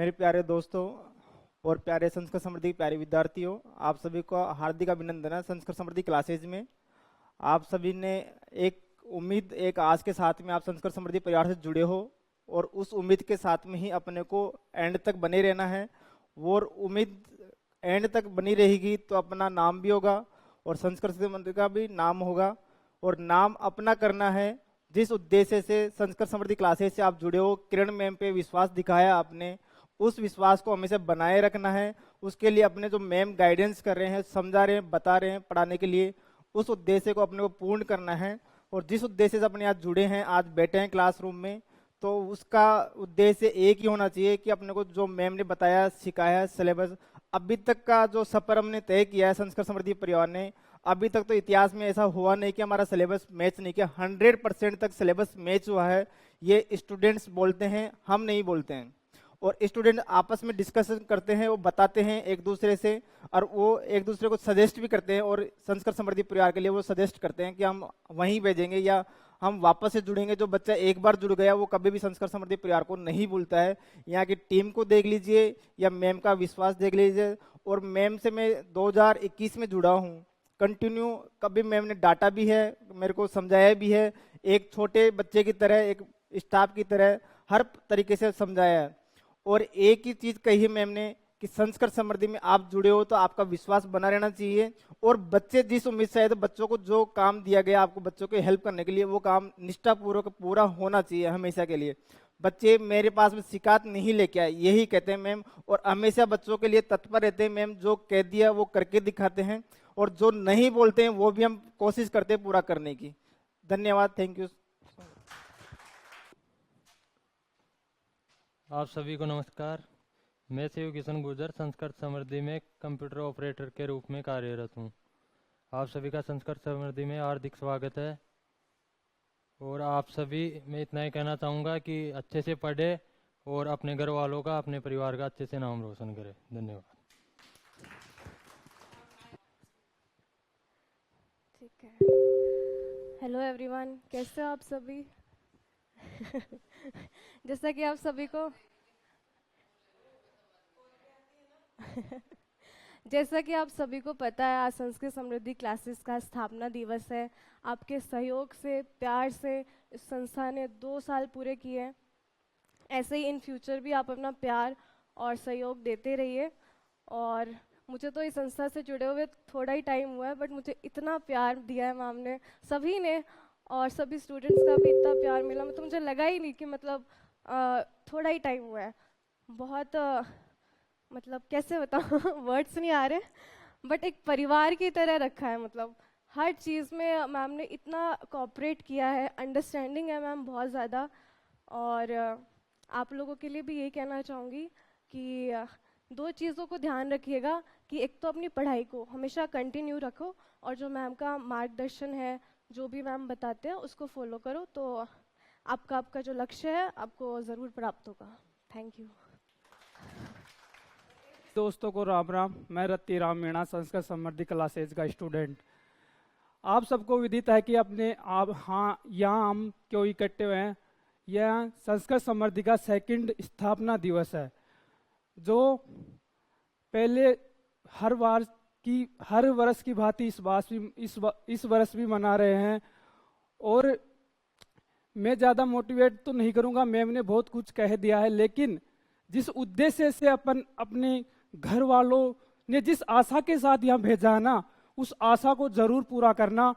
मेरे प्यारे दोस्तों और प्यारे संस्कृत समृद्धि के प्यारे विद्यार्थियों, आप सभी को हार्दिक अभिनंदन है संस्कृत समृद्धि क्लासेज में। आप सभी ने एक उम्मीद, एक आस के साथ में आप संस्कृत समृद्धि परिवार से जुड़े हो और उस उम्मीद के साथ में ही अपने को एंड तक बने रहना है। वो उम्मीद एंड तक बनी रहेगी तो अपना नाम भी होगा और संस्कृत समृद्धि का भी नाम होगा, और नाम अपना करना है। जिस उद्देश्य से संस्कृत समृद्धि क्लासेस से आप जुड़े हो, किरण मैम पे विश्वास दिखाया आपने, उस विश्वास को हमेशा बनाए रखना है। उसके लिए अपने जो मैम गाइडेंस कर रहे हैं, समझा रहे हैं, बता रहे हैं पढ़ाने के लिए, उस उद्देश्य को अपने को पूर्ण करना है। और जिस उद्देश्य से अपने आज जुड़े हैं, आज बैठे हैं क्लासरूम में, तो उसका उद्देश्य एक ही होना चाहिए कि अपने को जो मैम ने बताया, सिखाया, सिलेबस अभी तक का जो सफर हमने तय किया है संस्कृत समृद्धि परिवार ने, अभी तक तो इतिहास में ऐसा हुआ नहीं कि हमारा सिलेबस मैच नहीं किया। 100% तक सिलेबस मैच हुआ है। ये स्टूडेंट्स बोलते हैं, हम नहीं बोलते हैं। और स्टूडेंट आपस में डिस्कशन करते हैं, वो बताते हैं एक दूसरे से, और वो एक दूसरे को सजेस्ट भी करते हैं। और संस्कृत समृद्धि परिवार के लिए वो सजेस्ट करते हैं कि हम वहीं भेजेंगे या हम वापस से जुड़ेंगे। जो बच्चा एक बार जुड़ गया वो कभी भी संस्कृत समृद्धि परिवार को नहीं भूलता है। यहाँ की टीम को देख लीजिए या मैम का विश्वास देख लीजिए। और मैम से मैं 2021 में जुड़ा हूँ कंटिन्यू। कभी मैम ने डांटा भी है, मेरे को समझाया भी है, एक छोटे बच्चे की तरह, एक स्टाफ की तरह हर तरीके से समझाया है। और एक ही चीज कही है मैम ने कि संस्कृत समृद्धि में आप जुड़े हो तो आपका विश्वास बना रहना चाहिए। और बच्चे जिस उम्मीद से आए, तो बच्चों को जो काम दिया गया आपको बच्चों को हेल्प करने के लिए, वो काम निष्ठापूर्वक पूरा होना चाहिए हमेशा के लिए। बच्चे मेरे पास में शिकायत नहीं लेके आए, यही कहते हैं मैम। और हमेशा बच्चों के लिए तत्पर रहते हैं मैम। जो कह दिया वो करके दिखाते हैं, और जो नहीं बोलते हैं वो भी हम कोशिश करते हैं पूरा करने की। धन्यवाद, थैंक यू। आप सभी को नमस्कार। मैं शिव किशन गुर्जर संस्कृत समृद्धि में कंप्यूटर ऑपरेटर के रूप में कार्यरत हूँ। आप सभी का संस्कृत समृद्धि में हार्दिक स्वागत है। और आप सभी, मैं इतना ही कहना चाहूँगा कि अच्छे से पढ़े और अपने घर वालों का, अपने परिवार का अच्छे से नाम रोशन करें। धन्यवाद। ठीक है। हेलो एवरीवन, कैसे हो आप सभी? जैसा कि आप सभी को जैसा कि आप सभी को पता है, आज संस्कृत समृद्धि क्लासेस का स्थापना दिवस है। आपके सहयोग से, प्यार से इस संस्था ने 2 साल पूरे किए हैं। ऐसे ही इन फ्यूचर भी आप अपना प्यार और सहयोग देते रहिए। और मुझे तो इस संस्था से जुड़े हुए थोड़ा ही टाइम हुआ है, बट मुझे इतना प्यार दिया है मैम ने, सभी ने, और सभी स्टूडेंट्स का भी इतना प्यार मिला। मतलब मुझे लगा ही नहीं कि मतलब थोड़ा ही टाइम हुआ है। बहुत मतलब कैसे बताऊँ वर्ड्स नहीं आ रहे, बट एक परिवार की तरह रखा है। मतलब हर चीज़ में मैम ने इतना कोऑपरेट किया है, अंडरस्टैंडिंग है मैम बहुत ज़्यादा। और आप लोगों के लिए भी यही कहना चाहूँगी कि 2 चीज़ों को ध्यान रखिएगा कि एक तो अपनी पढ़ाई को हमेशा कंटिन्यू रखो, और जो मैम का मार्गदर्शन है, जो भी मैम बताते हैं उसको फॉलो करो, तो आपका जो लक्ष्य है आपको ज़रूर प्राप्त होगा। Thank you. दोस्तों को राम राम। मैं रत्ती राम मीणा, संस्कृत समृद्धि क्लासेज का स्टूडेंट। आप सबको विदित है कि अपने आप यहाँ हम क्यों इकट्ठे हुए हैं। यह संस्कृत समृद्धि का 2nd स्थापना दिवस है, जो पहले हर वर्ष की भांति इस वर्ष भी मना रहे हैं। और मैं ज़्यादा मोटिवेट तो नहीं करूँगा, मैम ने बहुत कुछ कह दिया है, लेकिन जिस उद्देश्य से अपने घर वालों ने जिस आशा के साथ यहाँ भेजा है ना, उस आशा को जरूर पूरा करना।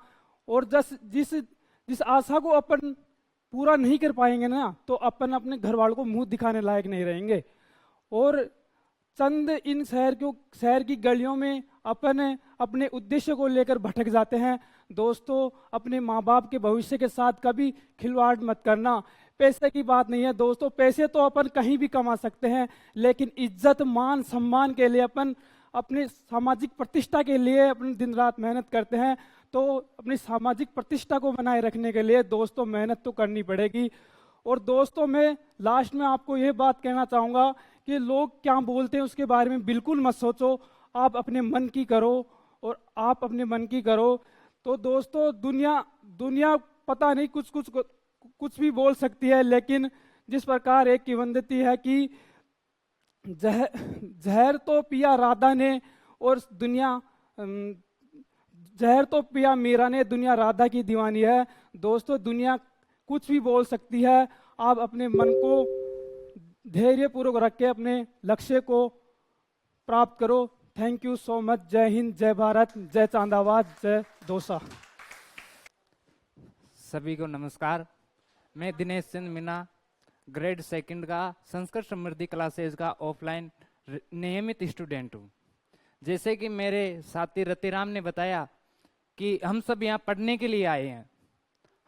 और जिस आशा को अपन पूरा नहीं कर पाएंगे ना, तो अपन अपने घर वालों को मुंह दिखाने लायक नहीं रहेंगे। और चंद इन शहर की गलियों में अपन अपने उद्देश्य को लेकर भटक जाते हैं। दोस्तों, अपने माँ बाप के भविष्य के साथ कभी खिलवाड़ मत करना। पैसे की बात नहीं है दोस्तों, पैसे तो अपन कहीं भी कमा सकते हैं, लेकिन इज्जत, मान, सम्मान के लिए अपन अपने सामाजिक प्रतिष्ठा के लिए अपनी दिन रात मेहनत करते हैं। तो अपनी सामाजिक प्रतिष्ठा को बनाए रखने के लिए दोस्तों मेहनत तो करनी पड़ेगी। और दोस्तों, मैं लास्ट में आपको ये बात कहना चाहूँगा कि लोग क्या बोलते हैं उसके बारे में बिल्कुल मत सोचो। आप अपने मन की करो, और आप अपने मन की करो। तो दोस्तों, दुनिया पता नहीं कुछ भी बोल सकती है, लेकिन जिस प्रकार एक किंवदंती है कि जहर तो पिया राधा ने और दुनिया जहर तो पिया मीरा ने, दुनिया राधा की दीवानी है। दोस्तों, दुनिया कुछ भी बोल सकती है, आप अपने मन को धैर्यपूर्वक रख के अपने लक्ष्य को प्राप्त करो। Thank you so much. जय हिंद, जय भारत, जय चांदाबाद, जय दौसा। सभी को नमस्कार। मैं दिनेश चंद मीना, ग्रेड सेकंड का संस्कृत समृद्धि क्लासेज का ऑफलाइन नियमित स्टूडेंट हूँ। जैसे कि मेरे साथी रतिराम ने बताया कि हम सब यहाँ पढ़ने के लिए आए हैं,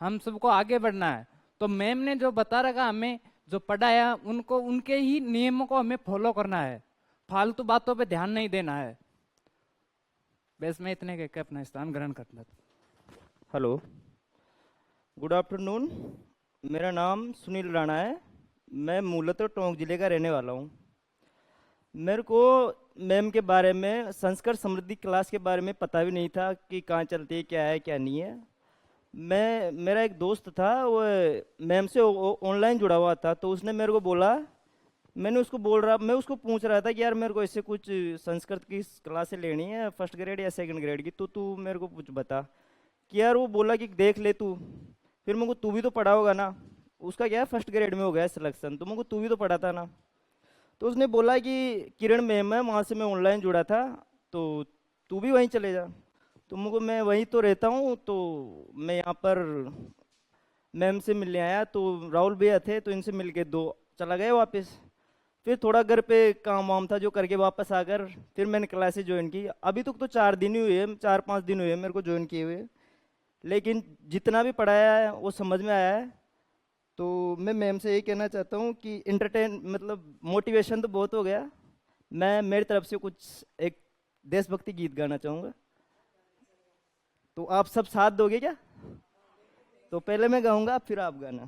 हम सबको आगे बढ़ना है, तो मैम ने जो बता रखा, हमें जो पढ़ाया, उनको उनके ही नियमों को हमें फॉलो करना है, फालतू बातों पे ध्यान नहीं देना है। बस मैं इतने कह के अपना स्थान ग्रहण करता था। Hello, good afternoon. मेरा नाम सुनील राणा है। मैं मूलतः टोंक जिले का रहने वाला हूँ। मेरे को मैम के बारे में, संस्कृत समृद्धि क्लास के बारे में पता भी नहीं था कि कहाँ चलती है, क्या है क्या नहीं है। मेरा एक दोस्त था, वो मैम से ऑनलाइन जुड़ा हुआ था, तो उसने मेरे को बोला, मैं उसको पूछ रहा था कि यार मेरे को ऐसे कुछ संस्कृत की क्लासें लेनी है, फर्स्ट ग्रेड या सेकंड ग्रेड की, तो तू मेरे को कुछ बता कि यार। वो बोला कि देख ले तू। फिर मेरे को, तू भी तो पढ़ा होगा ना, उसका क्या है फर्स्ट ग्रेड में हो गया सिलेक्शन, तो मेरे को तू भी तो पढ़ा था ना। तो उसने बोला कि किरण मैम है, वहाँ से मैं ऑनलाइन जुड़ा था, तो तू भी वहीं चले जा। तो मुझको, मैं वहीं तो रहता हूँ, तो मैं यहाँ पर मैम से मिलने आया, तो राहुल भैया थे, तो इनसे मिल के चला गया वापस। फिर थोड़ा घर पे काम वाम था जो करके वापस आकर फिर मैंने क्लासेस ज्वाइन की। अभी तक तो 4 दिन ही हुए, 4-5 दिन हुए मेरे को ज्वाइन किए हुए, लेकिन जितना भी पढ़ाया है वो समझ में आया है। तो मैं मैम से यही कहना चाहता हूँ कि मतलब मोटिवेशन तो बहुत हो गया। मैं मेरी तरफ से कुछ एक देशभक्ति गीत गाना चाहूँगा, तो आप सब साथ दोगे क्या? तो पहले मैं गाऊंगा, फिर आप गाना।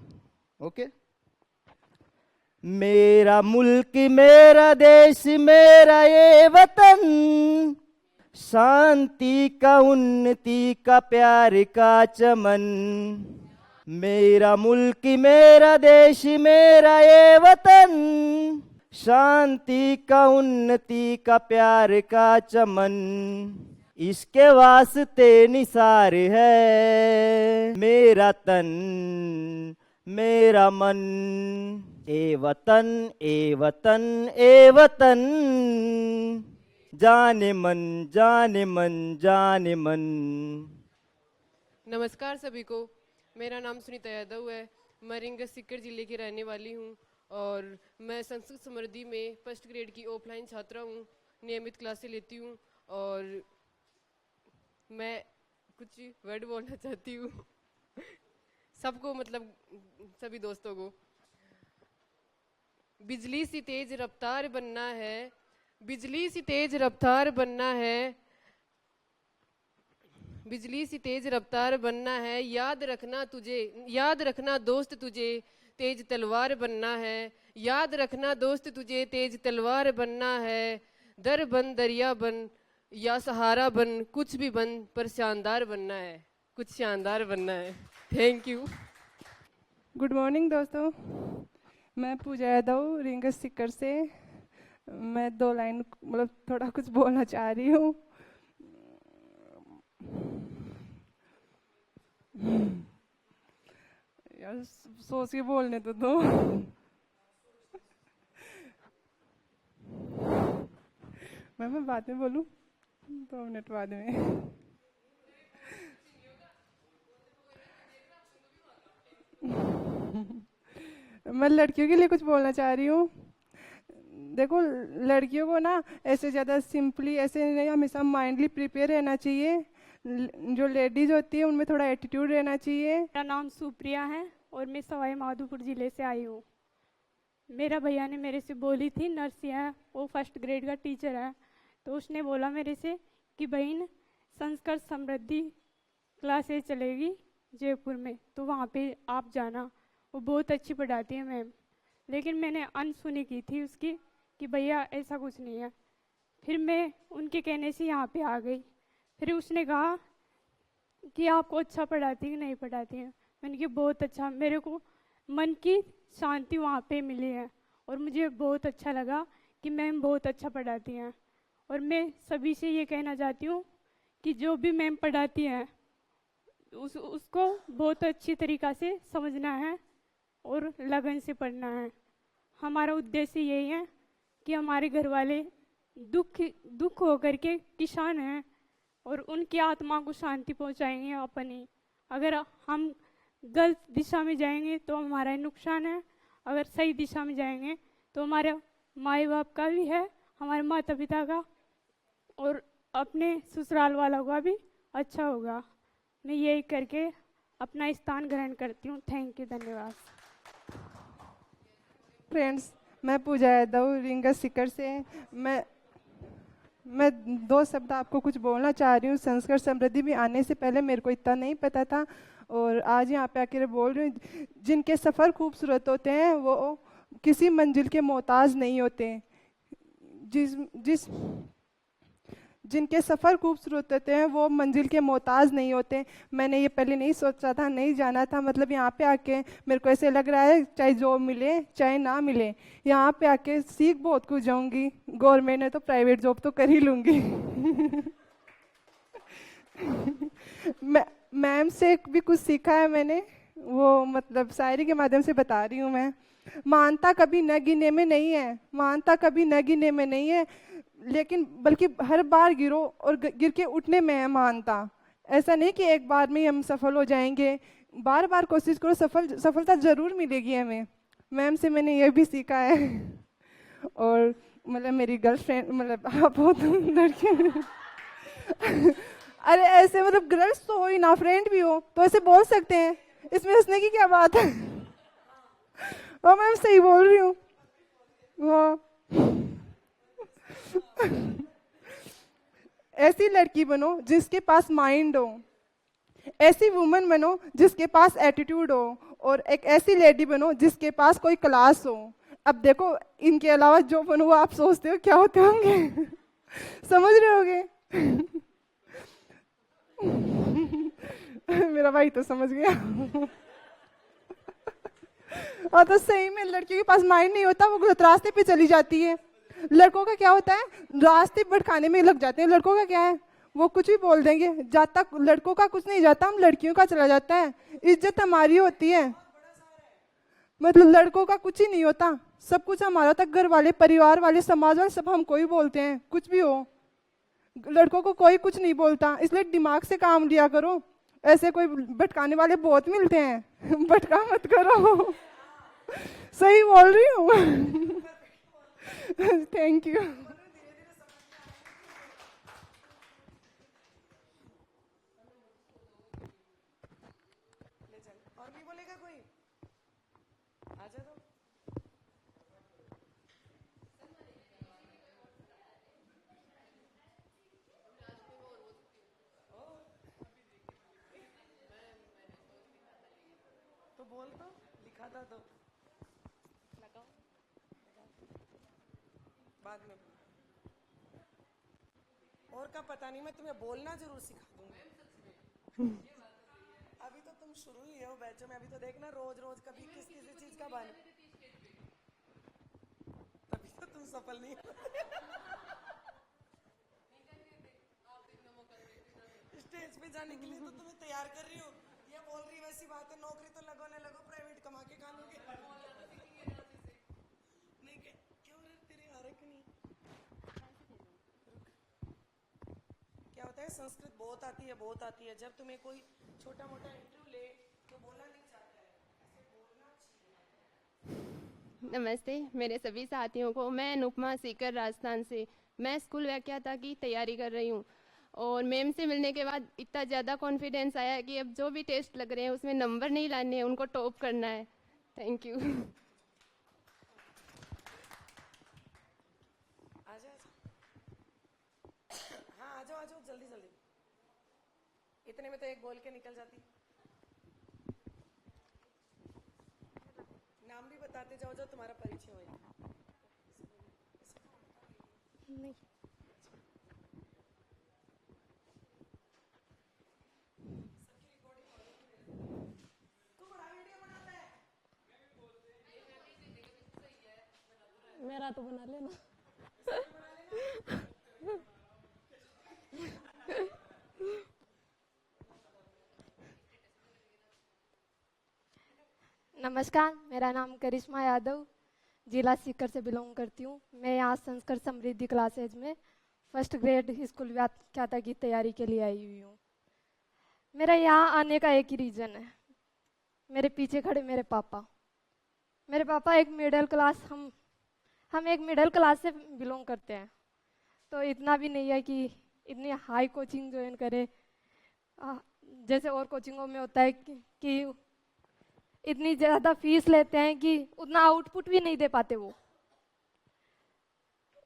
ओके। मेरा मुल्क, मेरा देश, मेरा ये वतन, शांति का, उन्नति का, प्यार का चमन। मेरा मुल्क, मेरा देश, मेरा ये वतन, शांति का, उन्नति का, प्यार का चमन। इसके वास्ते निसार है मेरा तन, मेरा मन। ए वतन, ए वतन, ए वतन, जाने मन, जाने मन, जाने मन। नमस्कार सभी को। मेरा नाम सुनीता यादव है। मैं रिंग सीकर जिले की रहने वाली हूँ और मैं संस्कृत समृद्धि में फर्स्ट ग्रेड की ऑफलाइन छात्रा हूँ। नियमित क्लासें लेती हूँ और मैं कुछ वर्ड बोलना चाहती हूँ सबको, मतलब सभी दोस्तों को। बिजली सी तेज रफ्तार बनना है, बिजली सी तेज रफ्तार बनना है, बिजली सी तेज रफ्तार बनना है। याद रखना तुझे, याद रखना दोस्त तुझे तेज तलवार बनना है, याद रखना दोस्त तुझे तेज तलवार बनना है। दर बन, दरिया बन या सहारा बन, कुछ भी बन पर शानदार बनना है, कुछ शानदार बनना है। Thank you. गुड मॉर्निंग दोस्तों, मैं पूजा यादव रिंग सीकर से। मैं 2 लाइन मतलब थोड़ा कुछ बोलना चाह रही हूँ। यार सोच के बोलने तो दो। मैं बाद में बोलूँ, 2 मिनट बाद में। मैं लड़कियों के लिए कुछ बोलना चाह रही हूँ। देखो, लड़कियों को ना ऐसे ज़्यादा सिंपली ऐसे नहीं, हमेशा माइंडली प्रिपेयर रहना चाहिए। जो लेडीज होती है उनमें थोड़ा एटीट्यूड रहना चाहिए। मेरा नाम सुप्रिया है और मैं सवाई माधोपुर ज़िले से आई हूँ। मेरा भैया ने मेरे से बोली थी, नर्सिया है, वो फर्स्ट ग्रेड का टीचर है, तो उसने बोला मेरे से कि बहन संस्कृत समृद्धि क्लासेस चलेगी जयपुर में, तो वहाँ पे आप जाना, वो बहुत अच्छी पढ़ाती है मैम। लेकिन मैंने अनसुनी की थी उसकी कि भैया ऐसा कुछ नहीं है। फिर मैं उनके कहने से यहाँ पे आ गई। फिर उसने कहा कि आपको अच्छा पढ़ाती है कि नहीं पढ़ाती है। मैंने कहा बहुत अच्छा, मेरे को मन की शांति वहाँ पे मिली है और मुझे बहुत अच्छा लगा कि मैम बहुत अच्छा पढ़ाती हैं। और मैं सभी से ये कहना चाहती हूँ कि जो भी मैम पढ़ाती हैं उसको बहुत अच्छी तरीक़ा से समझना है और लगन से पढ़ना है। हमारा उद्देश्य यही है कि हमारे घर वाले दुख होकर के किसान हैं और उनकी आत्मा को शांति पहुंचाएंगे अपनी। अगर हम गलत दिशा में जाएंगे तो हमारा ही नुकसान है, अगर सही दिशा में जाएंगे तो हमारे माँ बाप का भी है, हमारे माता पिता का और अपने ससुराल वालों का भी अच्छा होगा। मैं यही करके अपना स्थान ग्रहण करती हूँ। थैंक यू, धन्यवाद। फ्रेंड्स, मैं पूजा यादव रिंगा सीकर से मैं 2 शब्द आपको कुछ बोलना चाह रही हूँ। संस्कृत समृद्धि में आने से पहले मेरे को इतना नहीं पता था और आज यहाँ पे आकर बोल रही हूँ। जिनके सफ़र खूबसूरत होते हैं वो किसी मंजिल के मोहताज नहीं होते। जिनके सफ़र खूबसूरत होते हैं वो मंजिल के मोहताज नहीं होते। मैंने ये पहले नहीं सोचा था, नहीं जाना था। मतलब यहाँ पे आके मेरे को ऐसे लग रहा है चाहे जॉब मिले चाहे ना मिले, यहाँ पे आके सीख बहुत कुछ जाऊँगी। गवर्नमेंट है तो प्राइवेट जॉब तो कर ही लूँगी। मैम से भी कुछ सीखा है मैंने, वो मतलब शायरी के माध्यम से बता रही हूँ मैं। मानता कभी न गिने में नहीं है, मानता कभी न गिने में नहीं है, लेकिन बल्कि हर बार गिरो और गिर के उठने में है मानता। ऐसा नहीं कि एक बार में ही हम सफल हो जाएंगे, बार बार कोशिश करो, सफलता ज़रूर मिलेगी हमें। मैम से मैंने ये भी सीखा है। और मतलब मेरी गर्लफ्रेंड, मतलब आप हो तो लड़की अरे ऐसे मतलब गर्ल्स तो हो ही ना, फ्रेंड भी हो तो ऐसे बोल सकते हैं, इसमें हंसने की क्या बात है। और मैम सही बोल रही हूँ। ऐसी लड़की बनो जिसके पास माइंड हो, ऐसी वुमन बनो जिसके पास एटीट्यूड हो, और एक ऐसी लेडी बनो जिसके पास कोई क्लास हो। अब देखो, इनके अलावा जो बनो वो आप सोचते हो क्या होते होंगे। समझ रहे होगे। मेरा भाई तो समझ गया। और तो सही में लड़कियों के पास माइंड नहीं होता, वो गलत रास्ते पे चली जाती है। लड़कों का क्या होता है, रास्ते भटकाने में लग जाते हैं। लड़कों का क्या है, वो कुछ भी बोल देंगे, जब तक लड़कों का कुछ नहीं जाता हम लड़कियों का चला जाता है। इज्जत हमारी होती है, मतलब लड़कों का कुछ ही नहीं होता, सब कुछ हमारा होता। घर वाले, परिवार वाले, समाज वाले सब हमको ही बोलते हैं, कुछ भी हो। लड़कों को कोई कुछ नहीं बोलता, इसलिए दिमाग से काम लिया करो। ऐसे कोई भटकाने वाले बहुत मिलते हैं, भटका मत करो। सही बोल रही हूँ। Thank you. और भी बोलेगा कोई? आजा तो। तो बोल तो, लिखा था तो बाद में। और का पता नहीं, मैं तुम्हें बोलना जरूर सिखा दूंगी। अभी तो तुम शुरू ही हो बैचो में, अभी तो देखना रोज रोज कभी किसी चीज का बन, तभी तो तुम सफल नहीं हो। स्टेज पे जाने के लिए तो तुम्हें तैयार कर रही हो, ये बोल रही वैसी बात है, नौकरी तो लगो ना लगो, प्राइवेट कमा के खा लोगे। नहीं क्यों रे, तेरे आ रहा क्यों नहीं? क्या होता है, संस्कृत बहुत आती है, बहुत आती है। जब तुम्हें कोई छोटा मोटा इंटरव्यू ले तो बोलना नहीं चाहता है, ऐसे बोलना चाहिए। नमस्ते मेरे सभी साथियों को, मैं अनुपमा सीकर राजस्थान से। मैं स्कूल व्याख्याता की तैयारी कर रही हूँ और मैम से मिलने के बाद इतना ज़्यादा कॉन्फिडेंस आया कि अब जो भी टेस्ट लग रहे हैं उसमें नंबर नहीं लाने हैं, उनको टॉप करना है। Thank you. हाँ आ जाओ जल्दी जल्दी, इतने में तो एक बोल के निकल जाती। नाम भी बताते जाओ जो तुम्हारा परिचय हो। नहीं, मेरा तो बना लेना। नमस्कार, मेरा नाम करिश्मा यादव, जिला सीकर से बिलोंग करती हूँ। मैं यहाँ संस्कृत समृद्धि क्लासेज में फर्स्ट ग्रेड स्कूल व्याख्याता की तैयारी के लिए आई हुई हूँ। मेरा यहाँ आने का एक ही रीज़न है, मेरे पीछे खड़े मेरे पापा। मेरे पापा एक मिडिल क्लास, हम एक मिडिल क्लास से बिलोंग करते हैं, तो इतना भी नहीं है कि इतनी हाई कोचिंग ज्वाइन करें, जैसे और कोचिंगों में होता है कि इतनी ज़्यादा फीस लेते हैं कि उतना आउटपुट भी नहीं दे पाते वो।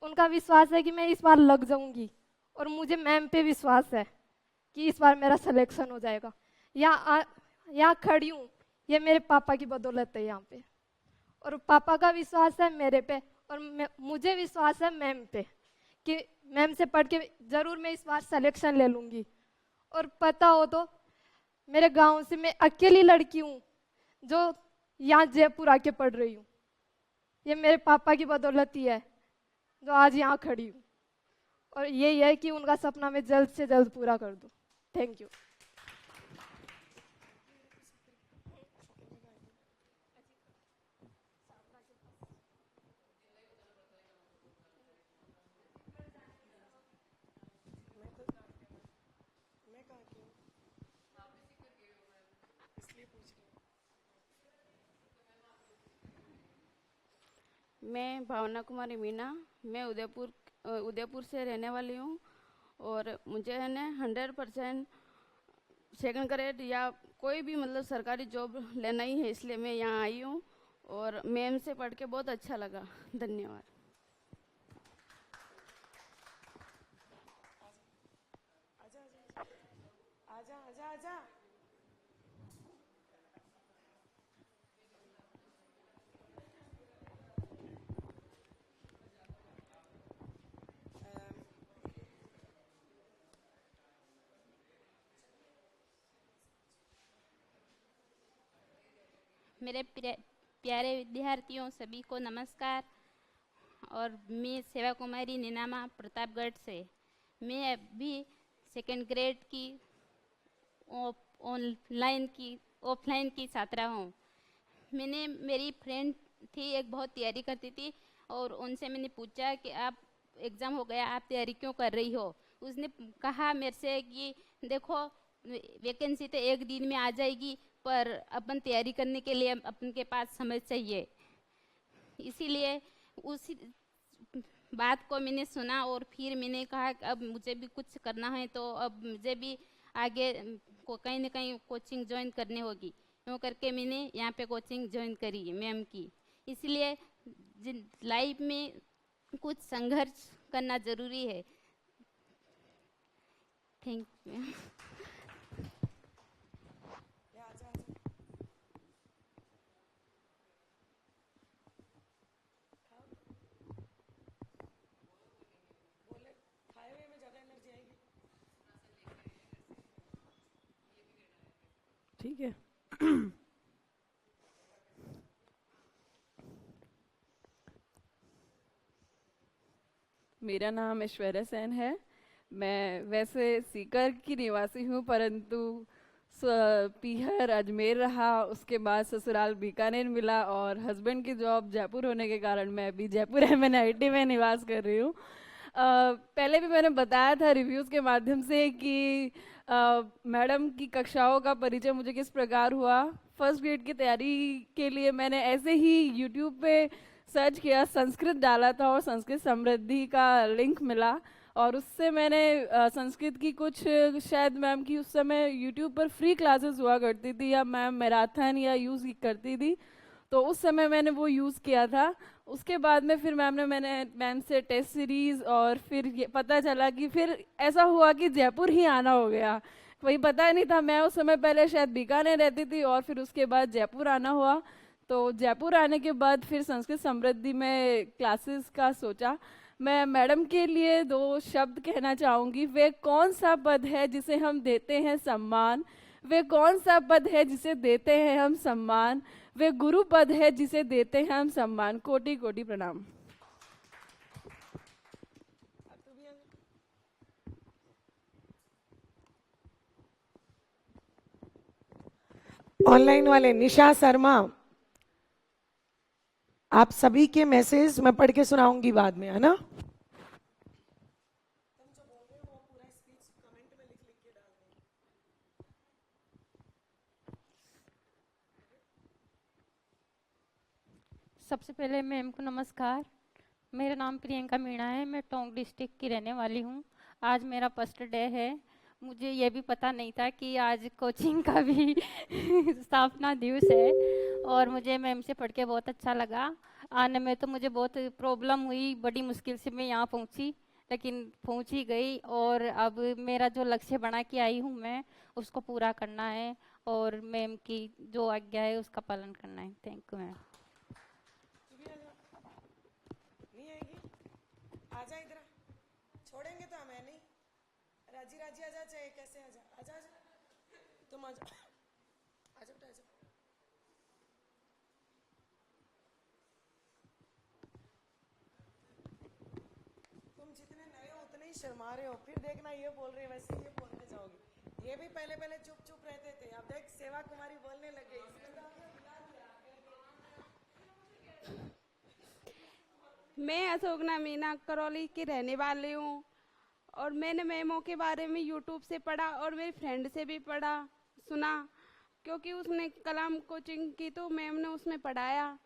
उनका विश्वास है कि मैं इस बार लग जाऊंगी, और मुझे मैम पे विश्वास है कि इस बार मेरा सिलेक्शन हो जाएगा। यहाँ खड़ी हूँ, ये मेरे पापा की बदौलत है यहाँ पे, और पापा का विश्वास है मेरे पे, और मुझे विश्वास है मैम पे कि मैम से पढ़ के ज़रूर मैं इस बार सिलेक्शन ले लूँगी। और पता हो तो मेरे गांव से मैं अकेली लड़की हूँ जो यहाँ जयपुर आके पढ़ रही हूँ। ये मेरे पापा की बदौलत ही है जो आज यहाँ खड़ी हूँ, और यही है कि उनका सपना मैं जल्द से जल्द पूरा कर दूँ। Thank you. मैं भावना कुमारी मीना, मैं उदयपुर से रहने वाली हूँ, और मुझे है ना 100% सेकंड ग्रेड या कोई भी मतलब सरकारी जॉब लेना ही है, इसलिए मैं यहाँ आई हूँ, और मैम से पढ़ के बहुत अच्छा लगा। धन्यवाद। आजा आजा आजा। मेरे प्यारे विद्यार्थियों सभी को नमस्कार। और मैं सेवा कुमारी नीनामा प्रतापगढ़ से। मैं अभी सेकंड ग्रेड की ऑफलाइन की छात्रा हूँ। मेरी फ्रेंड थी, एक बहुत तैयारी करती थी, और उनसे मैंने पूछा कि आप एग्ज़ाम हो गया, आप तैयारी क्यों कर रही हो। उसने कहा मेरे से कि देखो वैकेंसी तो एक दिन में आ जाएगी, पर अपन तैयारी करने के लिए अपन के पास समय चाहिए। इसीलिए उस बात को मैंने सुना, और फिर मैंने कहा कि अब मुझे भी कुछ करना है, तो अब मुझे भी आगे को कहीं ना कहीं कोचिंग ज्वाइन करनी होगी। यूँ करके मैंने यहाँ पे कोचिंग ज्वाइन करी मैम की। इसलिए लाइफ में कुछ संघर्ष करना ज़रूरी है। Thank you. ठीक है। मेरा नाम ऐश्वर्या सेन है। मैं वैसे सीकर की निवासी हूँ, परंतु पीहर अजमेर रहा, उसके बाद ससुराल बीकानेर मिला, और हस्बैंड की जॉब जयपुर होने के कारण मैं अभी जयपुर MNIT में निवास कर रही हूँ। पहले भी मैंने बताया था रिव्यूज़ के माध्यम से कि मैडम की कक्षाओं का परिचय मुझे किस प्रकार हुआ। फर्स्ट ग्रेड की तैयारी के लिए मैंने ऐसे ही यूट्यूब पे सर्च किया, संस्कृत डाला था, और संस्कृत समृद्धि का लिंक मिला, और उससे मैंने संस्कृत की कुछ, शायद मैम की उस समय यूट्यूब पर फ्री क्लासेस हुआ करती थी, या मैम मैराथन या यूज़ करती थी, तो उस समय मैंने वो यूज़ किया था। उसके बाद में फिर मैंने मैम से टेस्ट सीरीज़, और फिर ये पता चला कि फिर ऐसा हुआ कि जयपुर ही आना हो गया। वही पता नहीं था, मैं उस समय पहले शायद बीकानेर रहती थी, और फिर उसके बाद जयपुर आना हुआ। तो जयपुर आने के बाद फिर संस्कृत समृद्धि में क्लासेस का सोचा। मैं मैडम के लिए 2 शब्द कहना चाहूँगी। वे कौन सा पद है जिसे हम देते हैं सम्मान, वे कौन सा पद है जिसे देते हैं हम सम्मान, वे गुरु पद है जिसे देते हैं हम सम्मान। कोटि कोटि प्रणाम। ऑनलाइन वाले निशा शर्मा, आप सभी के मैसेज मैं पढ़ के सुनाऊंगी बाद में, है ना? सबसे पहले मैम को नमस्कार। मेरा नाम प्रियंका मीणा है, मैं टोंक डिस्ट्रिक्ट की रहने वाली हूँ। आज मेरा फर्स्ट डे है। मुझे ये भी पता नहीं था कि आज कोचिंग का भी स्थापना दिवस है, और मुझे मैम से पढ़ के बहुत अच्छा लगा। आने में तो मुझे बहुत प्रॉब्लम हुई, बड़ी मुश्किल से मैं यहाँ पहुँची, लेकिन पहुँच ही गई। और अब मेरा जो लक्ष्य बना के आई हूँ मैं, उसको पूरा करना है और मैम की जो आज्ञा है उसका पालन करना है। Thank you ma'am. आजा इधर, छोड़ेंगे तो हमें नहीं। राजी राजी आजा, चाहे कैसे आजा, आजा आजा, तुम आजा, आजा बेटा आजा। तुम जितने नए हो उतने ही शर्मा रहे हो, फिर देखना ये बोल रहे वैसे ये बोलने जाओगे। ये भी पहले पहले चुप चुप रहते थे, अब देख सेवा कुमारी बोलने लग गई। मैं अशोकना मीना करौली की रहने वाली हूँ, और मैंने मेमो के बारे में यूट्यूब से पढ़ा और मेरी फ्रेंड से भी पढ़ा सुना, क्योंकि उसने कलाम कोचिंग की तो मैम ने उसमें पढ़ाया,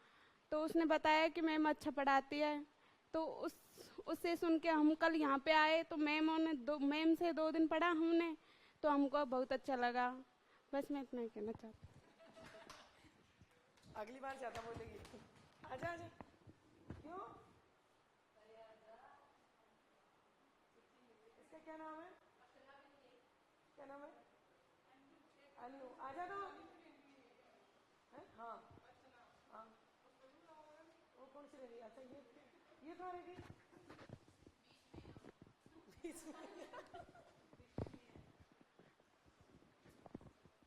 तो उसने बताया कि मैम अच्छा पढ़ाती है। तो उससे सुन के हम कल यहाँ पे आए, तो मैम से 2 दिन पढ़ा हमने, तो हमको बहुत अच्छा लगा। बस मैं इतना ही कहना चाहती हूँ। अगली बार ज्यादा बोलेगी। आजा आजा, क्यों? इसका क्या नाम है? क्या नाम है? अनु, आजा तो। हाँ हाँ, वो कौन सी रहेगी? अच्छा ये कहाँ रहेगी?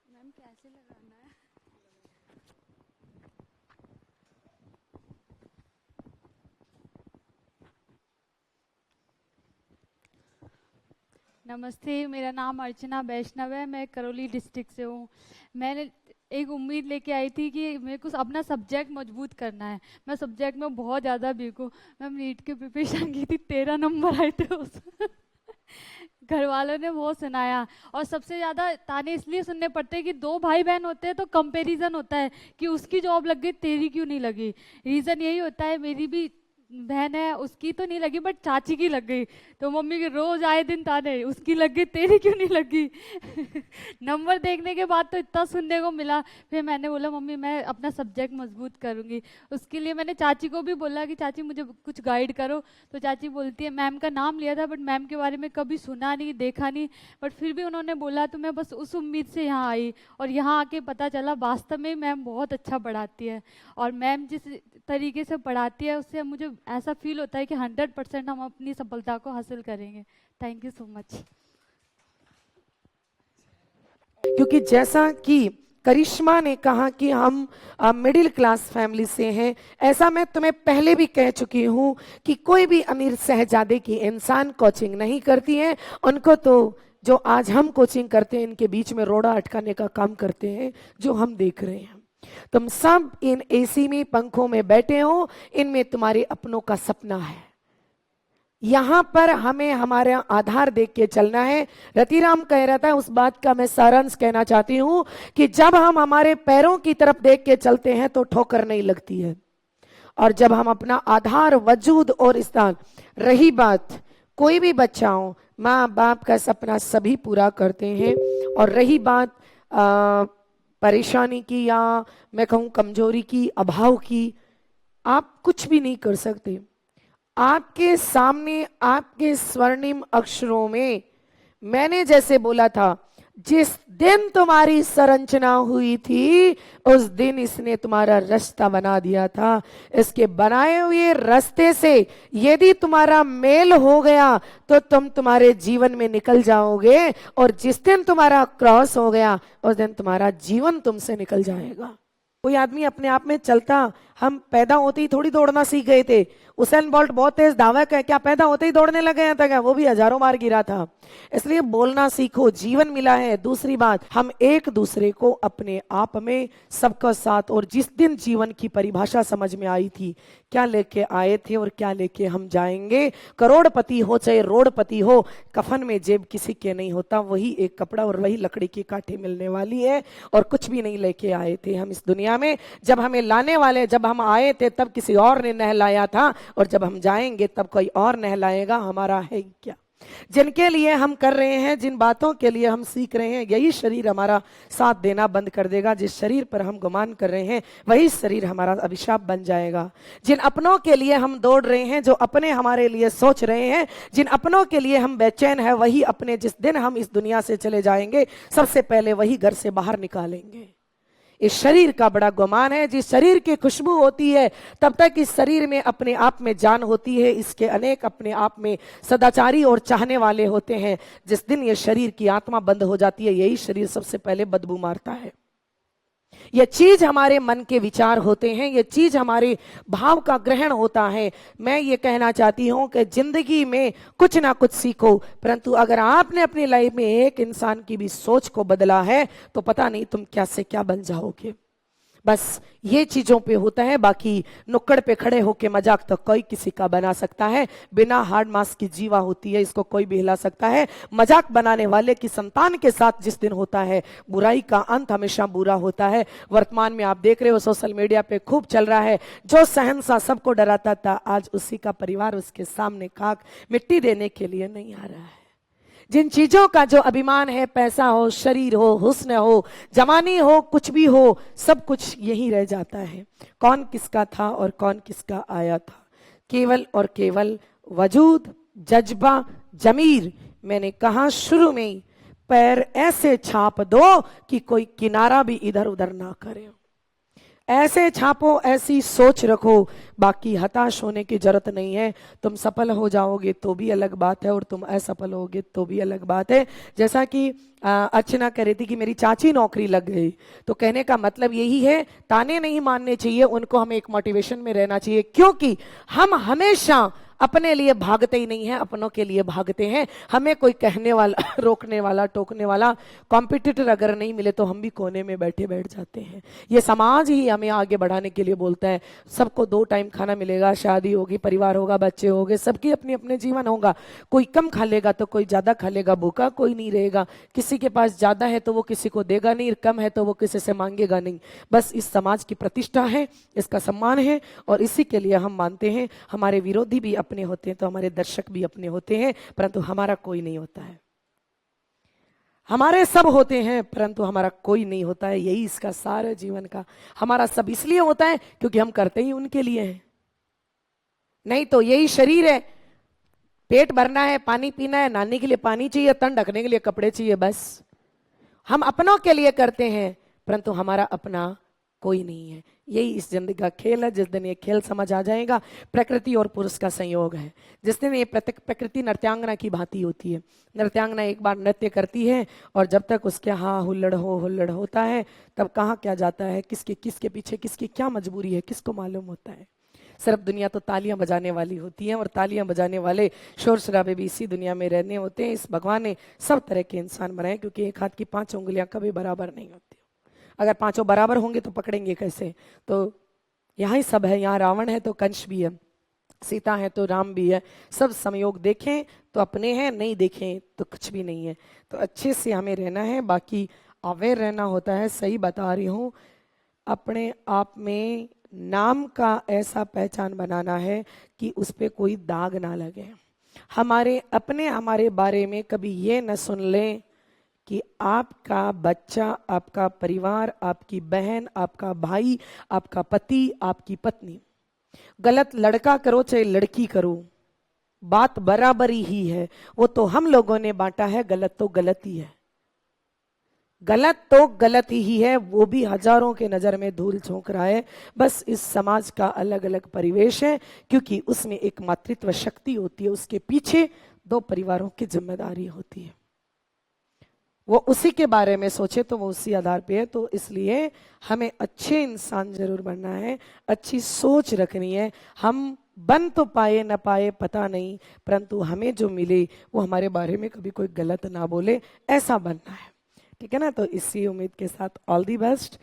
मैम कैसे लगाना है? नमस्ते, मेरा नाम अर्चना वैष्णव है, मैं करौली डिस्ट्रिक्ट से हूँ। मैंने एक उम्मीद लेके आई थी कि मेरे को अपना सब्जेक्ट मजबूत करना है। मैं सब्जेक्ट में बहुत ज़्यादा वीक हूँ। मैं नीट के प्रिपरेशन की थी, 13 नंबर आए थे उस घर वालों ने बहुत सुनाया, और सबसे ज़्यादा ताने इसलिए सुनने पड़ते हैं कि 2 भाई बहन होते हैं तो कंपैरिजन होता है कि उसकी जॉब लग गई, तेरी क्यों नहीं लगी। रीज़न यही होता है, मेरी भी बहन है, उसकी तो नहीं लगी बट चाची की लग गई, तो मम्मी के रोज आए दिन ताने, उसकी लग गई तेरी क्यों नहीं लगी। नंबर देखने के बाद तो इतना सुनने को मिला। फिर मैंने बोला मम्मी मैं अपना सब्जेक्ट मजबूत करूँगी। उसके लिए मैंने चाची को भी बोला कि चाची मुझे कुछ गाइड करो, तो चाची बोलती है, मैम का नाम लिया था बट मैम के बारे में कभी सुना नहीं देखा नहीं, बट फिर भी उन्होंने बोला, तो मैं बस उस उम्मीद से यहाँ आई, और यहाँ आके पता चला वास्तव में मैम बहुत अच्छा पढ़ाती है। और मैम जिस तरीके से पढ़ाती है उससे मुझे ऐसा फील होता है कि 100% हम अपनी सफलता को हासिल करेंगे। Thank you so much. क्योंकि जैसा कि करिश्मा ने कहा कि हम मिडिल क्लास फैमिली से हैं, ऐसा मैं तुम्हें पहले भी कह चुकी हूँ कि कोई भी अमीर शहजादे की इंसान कोचिंग नहीं करती है। उनको तो जो आज हम कोचिंग करते हैं, इनके बीच में रोड़ा अटकाने का काम करते हैं, जो हम देख रहे हैं। तुम सब इन एसी में, पंखों में बैठे हो, इनमें तुम्हारे अपनों का सपना है। यहां पर हमें हमारा आधार देख के चलना है। रतिराम कह रहा था, उस बात का मैं सारांश कहना चाहती हूं कि जब हम हमारे पैरों की तरफ देख के चलते हैं तो ठोकर नहीं लगती है, और जब हम अपना आधार, वजूद और स्थान, रही बात कोई भी बच्चा हो, माँ बाप का सपना सभी पूरा करते हैं, और रही बात परेशानी की, या मैं कहूँ कमजोरी की, अभाव की, आप कुछ भी नहीं कर सकते। आपके सामने आपके स्वर्णिम अक्षरों में मैंने जैसे बोला था, जिस दिन तुम्हारी संरचना हुई थी उस दिन इसने तुम्हारा रास्ता बना दिया था। इसके बनाए हुए रास्ते से यदि तुम्हारा मेल हो गया तो तुम तुम्हारे जीवन में निकल जाओगे, और जिस दिन तुम्हारा क्रॉस हो गया उस दिन तुम्हारा जीवन तुमसे निकल जाएगा। कोई आदमी अपने आप में चलता हम पैदा होते ही थोड़ी दौड़ना सीख गए थे। उसेन बोल्ट बहुत तेज धावक है, क्या पैदा होते ही दौड़ने लगे हैं तक? वो भी हजारों बार गिरा था। इसलिए बोलना सीखो, जीवन मिला है। दूसरी बात, हम एक दूसरे को अपने आप में सबका साथ, और जिस दिन जीवन की परिभाषा समझ में आई थी, क्या लेके आए थे और क्या लेके हम जाएंगे। करोड़पति हो चाहे रोडपति हो, कफन में जेब किसी के नहीं होता, वही एक कपड़ा और वही लकड़ी की काठी मिलने वाली है, और कुछ भी नहीं लेके आए थे हम इस दुनिया में। जब हमें लाने वाले, जब हम आए थे तब किसी और ने नहलाया था, और जब हम जाएंगे तब कोई और नहलाएगा। हमारा है क्या? जिनके लिए हम कर रहे हैं, जिन बातों के लिए हम सीख रहे हैं, यही शरीर हमारा साथ देना बंद कर देगा। जिस शरीर पर हम गुमान कर रहे हैं, वही शरीर हमारा अभिशाप बन जाएगा। जिन अपनों के लिए हम दौड़ रहे हैं, जो अपने हमारे लिए सोच रहे हैं, जिन अपनों के लिए हम बेचैन है, वही अपने जिस दिन हम इस दुनिया से चले जाएंगे, सबसे पहले वही घर से बाहर निकालेंगे। इस शरीर का बड़ा गुमान है। जिस शरीर की खुशबू होती है, तब तक इस शरीर में अपने आप में जान होती है। इसके अनेक अपने आप में सदाचारी और चाहने वाले होते हैं। जिस दिन ये शरीर की आत्मा बंद हो जाती है, यही शरीर सबसे पहले बदबू मारता है। ये चीज हमारे मन के विचार होते हैं, ये चीज हमारे भाव का ग्रहण होता है। मैं ये कहना चाहती हूं कि जिंदगी में कुछ ना कुछ सीखो, परंतु अगर आपने अपनी लाइफ में एक इंसान की भी सोच को बदला है, तो पता नहीं तुम क्या से क्या बन जाओगे। बस ये चीजों पे होता है। बाकी नुक्कड़ पे खड़े होके मजाक तो कोई किसी का बना सकता है। बिना हार्ड मास की जीवा होती है, इसको कोई भी हिला सकता है। मजाक बनाने वाले की संतान के साथ जिस दिन होता है, बुराई का अंत हमेशा बुरा होता है। वर्तमान में आप देख रहे हो, सोशल मीडिया पे खूब चल रहा है, जो शहंशाह सबको डराता था, आज उसी का परिवार उसके सामने खाक मिट्टी देने के लिए नहीं आ रहा है। जिन चीजों का जो अभिमान है, पैसा हो, शरीर हो, हुस्न हो, जवानी हो, कुछ भी हो, सब कुछ यही रह जाता है। कौन किसका था और कौन किसका आया था? केवल और केवल वजूद, जज्बा, जमीर। मैंने कहा शुरू में ही, पैर ऐसे छाप दो कि कोई किनारा भी इधर उधर ना करे। ऐसे छापो, ऐसी सोच रखो। बाकी हताश होने की जरूरत नहीं है। तुम सफल हो जाओगे तो भी अलग बात है, और तुम असफल होगे तो भी अलग बात है। जैसा कि अर्चना कह रही थी कि मेरी चाची नौकरी लग गई, तो कहने का मतलब यही है, ताने नहीं मानने चाहिए उनको, हमें एक मोटिवेशन में रहना चाहिए। क्योंकि हम हमेशा अपने लिए भागते ही नहीं है, अपनों के लिए भागते हैं। हमें कोई कहने वाला, रोकने वाला, टोकने वाला, कॉम्पिटिटर अगर नहीं मिले तो हम भी कोने में बैठ जाते हैं। ये समाज ही हमें आगे बढ़ाने के लिए बोलता है, सबको 2 टाइम खाना मिलेगा, शादी होगी, परिवार होगा, बच्चे होंगे, सबकी अपनी अपने जीवन होगा। कोई कम खा लेगा तो कोई ज्यादा खा लेगा, भूखा कोई नहीं रहेगा। किसी के पास ज्यादा है तो वो किसी को देगा नहीं, कम है तो वो किसी से मांगेगा नहीं। बस इस समाज की प्रतिष्ठा है, इसका सम्मान है, और इसी के लिए हम मानते हैं। हमारे विरोधी भी अपने होते हैं तो हमारे दर्शक भी अपने होते हैं, परंतु हमारा कोई नहीं होता है। हमारे सब होते हैं परंतु हमारा कोई नहीं होता है। यही इसका सार है जीवन का। हमारा सब इसलिए होता है क्योंकि हम करते ही उनके लिए हैं। नहीं तो यही शरीर है, पेट भरना है, पानी पीना है, नहाने के लिए पानी चाहिए, तन ढकने के लिए कपड़े चाहिए, बस। हम अपनों के लिए करते हैं परंतु हमारा अपना कोई नहीं है। यही इस जिंदगी का खेल है। जिस दिन ये खेल समझ आ जाएगा, प्रकृति और पुरुष का संयोग है, जिस दिन ये प्रकृति नृत्यांगना की भांति होती है। नृत्यांगना एक बार नृत्य करती है और जब तक उसके हाँ हुल्लड़ होता है, तब कहाँ क्या जाता है, किसके पीछे किसकी क्या मजबूरी है, किसको मालूम होता है। सिर्फ दुनिया तो तालियां बजाने वाली होती है, और तालियां बजाने वाले शोर शराबे भी इसी दुनिया में रहने होते हैं। इस भगवान ने सब तरह के इंसान बनाए, क्योंकि एक हाथ की 5 उंगलियां कभी बराबर नहीं होती। अगर 5 बराबर होंगे तो पकड़ेंगे कैसे? तो यहाँ ही सब है, यहाँ रावण है तो कंस भी है, सीता है तो राम भी है। सब संयोग देखें तो अपने हैं, नहीं देखें तो कुछ भी नहीं है। तो अच्छे से हमें रहना है, बाकी अवेयर रहना होता है। सही बता रही हूँ, अपने आप में नाम का ऐसा पहचान बनाना है कि उस पर कोई दाग ना लगे। हमारे बारे में कभी ये न सुन लें कि आपका बच्चा, आपका परिवार, आपकी बहन, आपका भाई, आपका पति, आपकी पत्नी, गलत लड़का करो चाहे लड़की करो, बात बराबरी ही है। वो तो हम लोगों ने बांटा है, गलत तो गलत ही है। गलत तो गलत ही है, वो भी हजारों के नजर में धूल झोंक रहा है। बस इस समाज का अलग अलग परिवेश है, क्योंकि उसमें एक मातृत्व शक्ति होती है, उसके पीछे 2 परिवारों की जिम्मेदारी होती है। वो उसी के बारे में सोचे तो वो उसी आधार पे है। तो इसलिए हमें अच्छे इंसान जरूर बनना है, अच्छी सोच रखनी है। हम बन तो पाए ना पाए पता नहीं, परंतु हमें जो मिले वो हमारे बारे में कभी कोई गलत ना बोले, ऐसा बनना है। ठीक है ना। तो इसी उम्मीद के साथ ऑल दी बेस्ट।